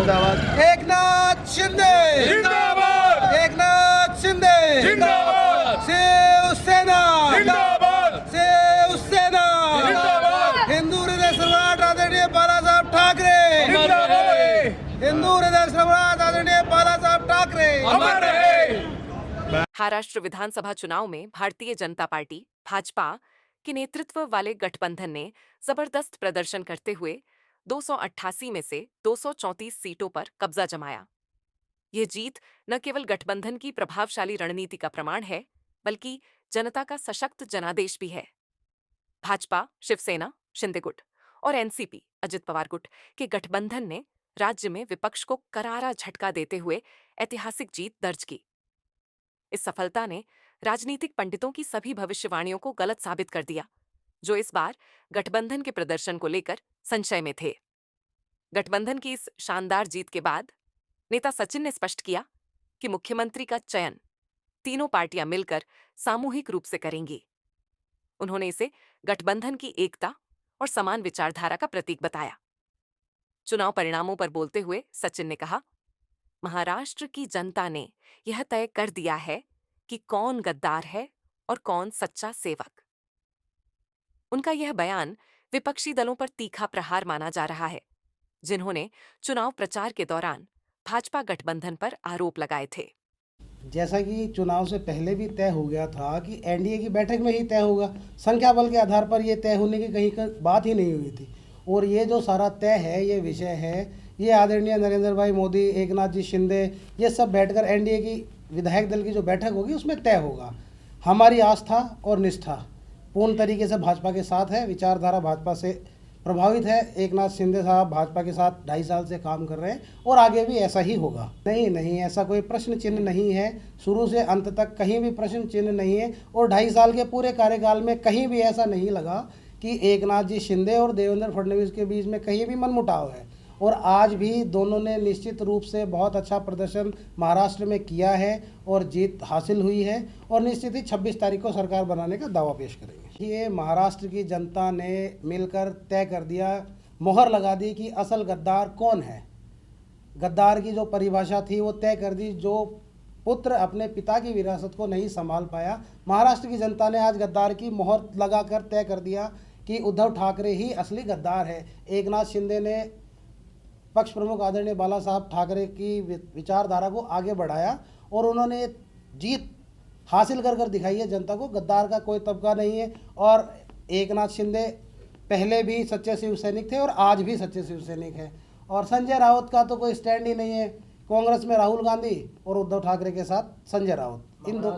जिंदाबाद। एकनाथ शिंदे जिंदाबाद। एकनाथ शिंदे जिंदाबाद। शिवसेना जिंदाबाद। शिवसेना जिंदाबाद। हिंदू हृदय सम्राट आदरणीय बालासाहेब ठाकरे अमर रहे। हिंदू हृदय सम्राट आदरणीय बालासाहेब ठाकरे अमर रहे। महाराष्ट्र विधानसभा चुनाव में भारतीय जनता पार्टी भाजपा के नेतृत्व वाले गठबंधन ने जबरदस्त प्रदर्शन करते हुए 288 में से 234 सीटों पर कब्जा जमाया। यह जीत न केवल गठबंधन की प्रभावशाली रणनीति का प्रमाण है, बल्कि जनता का सशक्त जनादेश भी है। भाजपा, शिवसेना, शिंदे गुट और एनसीपी, अजित पवार गुट के गठबंधन ने राज्य में विपक्ष को करारा झटका देते हुए ऐतिहासिक जीत दर्ज की। इस सफलता ने राजनीतिक पंडितों की सभी भविष्यवाणियों को गलत साबित कर दिया, जो इस बार गठबंधन के प्रदर्शन को लेकर संशय में थे। गठबंधन की इस शानदार जीत के बाद नेता सचिन ने स्पष्ट किया कि मुख्यमंत्री का चयन तीनों पार्टियां मिलकर सामूहिक रूप से करेंगी। उन्होंने इसे गठबंधन की एकता और समान विचारधारा का प्रतीक बताया। चुनाव परिणामों पर बोलते हुए सचिन ने कहा, महाराष्ट्र की जनता ने यह तय कर दिया है कि कौन गद्दार है और कौन सच्चा सेवक। उनका यह बयान विपक्षी दलों पर तीखा प्रहार माना जा रहा है, जिन्होंने चुनाव प्रचार के दौरान भाजपा गठबंधन पर आरोप लगाए थे। जैसा कि चुनाव से पहले भी तय हो गया था कि एनडीए की बैठक में ही तय होगा, संख्या बल के आधार पर ये तय होने की कहीं का बात ही नहीं हुई थी। और ये जो सारा तय है, ये विषय है, ये आदरणीय नरेंद्र भाई मोदी, एकनाथ जी शिंदे, ये सब बैठकर एनडीए की विधायक दल की जो बैठक होगी उसमें तय होगा। हमारी आस्था और निष्ठा पूर्ण तरीके से भाजपा के साथ है, विचारधारा भाजपा से प्रभावित है। एकनाथ शिंदे साहब भाजपा के साथ 2.5 साल से काम कर रहे हैं और आगे भी ऐसा ही होगा। नहीं, ऐसा कोई प्रश्न चिन्ह नहीं है। शुरू से अंत तक कहीं भी प्रश्न चिन्ह नहीं है और 2.5 साल के पूरे कार्यकाल में कहीं भी ऐसा नहीं लगा कि एकनाथ जी शिंदे और देवेंद्र फडणवीस के बीच में कहीं भी मनमुटाव है। और आज भी दोनों ने निश्चित रूप से बहुत अच्छा प्रदर्शन महाराष्ट्र में किया है और जीत हासिल हुई है और निश्चित ही 26 तारीख को सरकार बनाने का दावा पेश करेंगे। ये महाराष्ट्र की जनता ने मिलकर तय कर दिया, मोहर लगा दी कि असल गद्दार कौन है। गद्दार की जो परिभाषा थी वो तय कर दी। जो पुत्र अपने पिता की विरासत को नहीं संभाल पाया, महाराष्ट्र की जनता ने आज गद्दार की मोहर लगाकर तय कर दिया कि उद्धव ठाकरे ही असली गद्दार है। एकनाथ शिंदे ने पक्ष प्रमुख आदरणीय बाला साहब ठाकरे की विचारधारा को आगे बढ़ाया और उन्होंने जीत हासिल कर दिखाई है जनता को। गद्दार का कोई तबका नहीं है और एकनाथ शिंदे पहले भी सच्चे शिव सैनिक थे और आज भी सच्चे शिव सैनिक हैं। और संजय राउत का तो कोई स्टैंड ही नहीं है। कांग्रेस में राहुल गांधी और उद्धव ठाकरे के साथ संजय राउत, इन दो